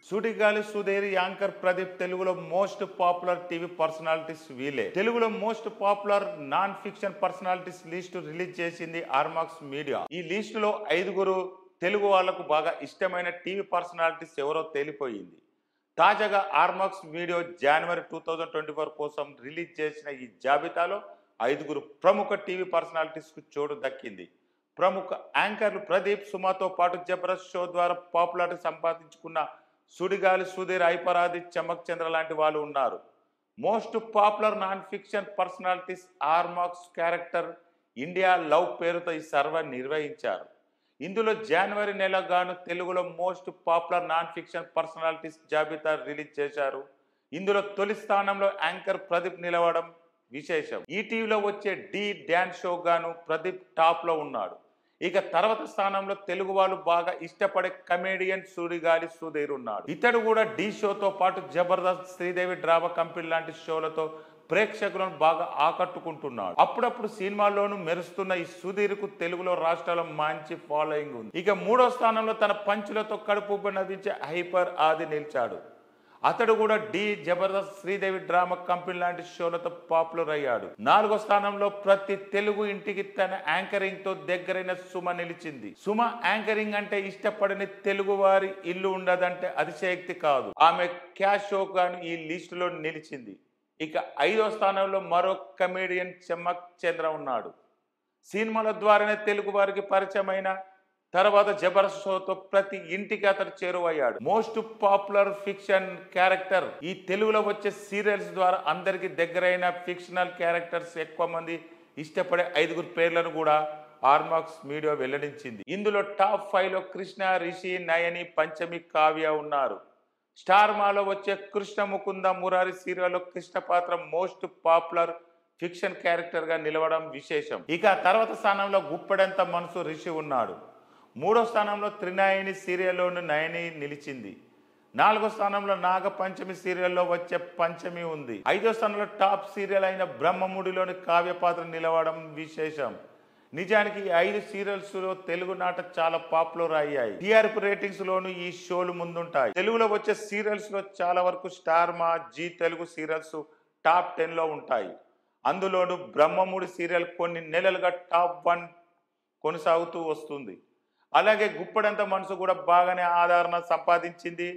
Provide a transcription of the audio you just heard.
Sudigali Sudheer anchor Pradeep తెలుగులో most popular TV personalities వీలే. తెలుగులో most popular non fiction personalities list release చేసింది ఆర్మాక్స్ మీడియా. ఈ లిస్ట్ లో 5 తెలుగు వాళ్లకు బాగా ఇష్టమైన టీవీ పర్సనాలిటీస్ ఎవరో తేలిపోయింది. తాజాగా ఆర్మాక్స్ మీడియా జనవరి 2024 కోసం రిలీజ్ చేసిన ఈ జాబితాలో 5 ప్రముఖ టీవీ పర్సనాలిటీస్ కు చోటు దక్కింది. ప్రముఖ యాంకర్లు ప్రదీప్, సుమతో పాటు జబర్దస్త్ షో ద్వారా పాపులారిటీ సంపాదించుకున్న సుడిగాలి సుధీర్, ఐపరాది, చమక్ చంద్ర లాంటి వాళ్ళు ఉన్నారు. Most popular non fiction personalities Ormax character India love పేరుతో ఈ సర్వే నిర్వహించారు. ఇందులో జనవరి నెల గాను తెలుగులో most popular non fiction personalities జాబితా రిలీజ్ చేశారు. ఇందులో తొలి స్థానంలో యాంకర్ ప్రదీప్ నిలవడం విశేషం. ఈటీవీలో వచ్చే డి డ్యాన్స్ షో గాను ప్రదీప్ టాప్ లో ఉన్నాడు. ఇక తర్వాత స్థానంలో తెలుగు వాళ్ళు బాగా ఇష్టపడే కమేడియన్ సుడిగాలి సుధీర్ ఉన్నాడు. ఇతడు కూడా డి షోతో పాటు జబర్దస్త్, శ్రీదేవి డ్రామా కంపెనీ లాంటి షోలతో ప్రేక్షకులను బాగా ఆకట్టుకుంటున్నాడు. అప్పుడప్పుడు సినిమాల్లోనూ మెరుస్తున్న ఈ సుధీర్ కు తెలుగులో రాష్ట్రాల్లో మంచి ఫాలోయింగ్ ఉంది. ఇక 3వ స్థానంలో తన పంచులతో కడుపు నవ్వించే హైపర్ ఆది నిలిచాడు. అతడు కూడా డి, జబర్దస్త్, శ్రీదేవి డ్రామా కంపెనీ లాంటి షోలతో పాపులర్ అయ్యాడు. 4వ స్థానంలో ప్రతి తెలుగు ఇంటికి తన యాంకరింగ్ తో దగ్గరైన సుమ నిలిచింది. సుమ యాంకరింగ్ అంటే ఇష్టపడని తెలుగు వారి ఇల్లు ఉండదంటే అతిశయోక్తి కాదు. ఆమె క్యాష్ షో గాను ఈ లిస్ట్ లో నిలిచింది. ఇక 5వ స్థానంలో మరో కమేడియన్ చమక్ చంద్ర ఉన్నాడు. సినిమాల ద్వారానే తెలుగు వారికి పరిచయమైన తర్వాత జబర్దస్త్ షోతో ప్రతి ఇంటికి అతడు చేరువయ్యాడు. మోస్ట్ పాపులర్ ఫిక్షన్ క్యారెక్టర్ ఈ తెలుగులో వచ్చే సీరియల్స్ ద్వారా అందరికి దగ్గరైన ఫిక్షనల్ క్యారెక్టర్స్ ఎక్కువ మంది ఇష్టపడే 5 పేర్లను కూడా ఆర్మాక్స్ మీడియా వెల్లడించింది. ఇందులో టాప్ 5లో కృష్ణ, రిషి, నయని, పంచమి, కావ్య ఉన్నారు. స్టార్ మాలో వచ్చే కృష్ణ ముకుంద మురారి సీరియల్లో కృష్ణ పాత్ర మోస్ట్ పాపులర్ ఫిక్షన్ క్యారెక్టర్ గా నిలవడం విశేషం. ఇక తర్వాత స్థానంలో గుప్పెడంత మనసు రిషి ఉన్నాడు. 3వ స్థానంలో త్రినయని సీరియల్లోని నయని నిలిచింది. 4వ స్థానంలో నాగ పంచమి సీరియల్లో వచ్చే పంచమి ఉంది. 5వ స్థానంలో టాప్ సీరియల్ అయిన బ్రహ్మముడిలోని కావ్య పాత్ర నిలవడం విశేషం. నిజానికి ఈ 5 సీరియల్స్ లో తెలుగు నాట చాలా పాపులర్ అయ్యాయి. టీఆర్పీ రేటింగ్స్ లోను ఈ షోలు ముందుంటాయి. తెలుగులో వచ్చే సీరియల్స్ లో చాలా వరకు స్టార్ మా, జీ తెలుగు సీరియల్స్ టాప్ 10 లో ఉంటాయి. అందులోను బ్రహ్మముడి సీరియల్ కొన్ని నెలలుగా టాప్ 1 కొనసాగుతూ వస్తుంది. అలాగే గుప్పడంత మనసు కూడా బాగానే ఆదరణ సంపాదించింది.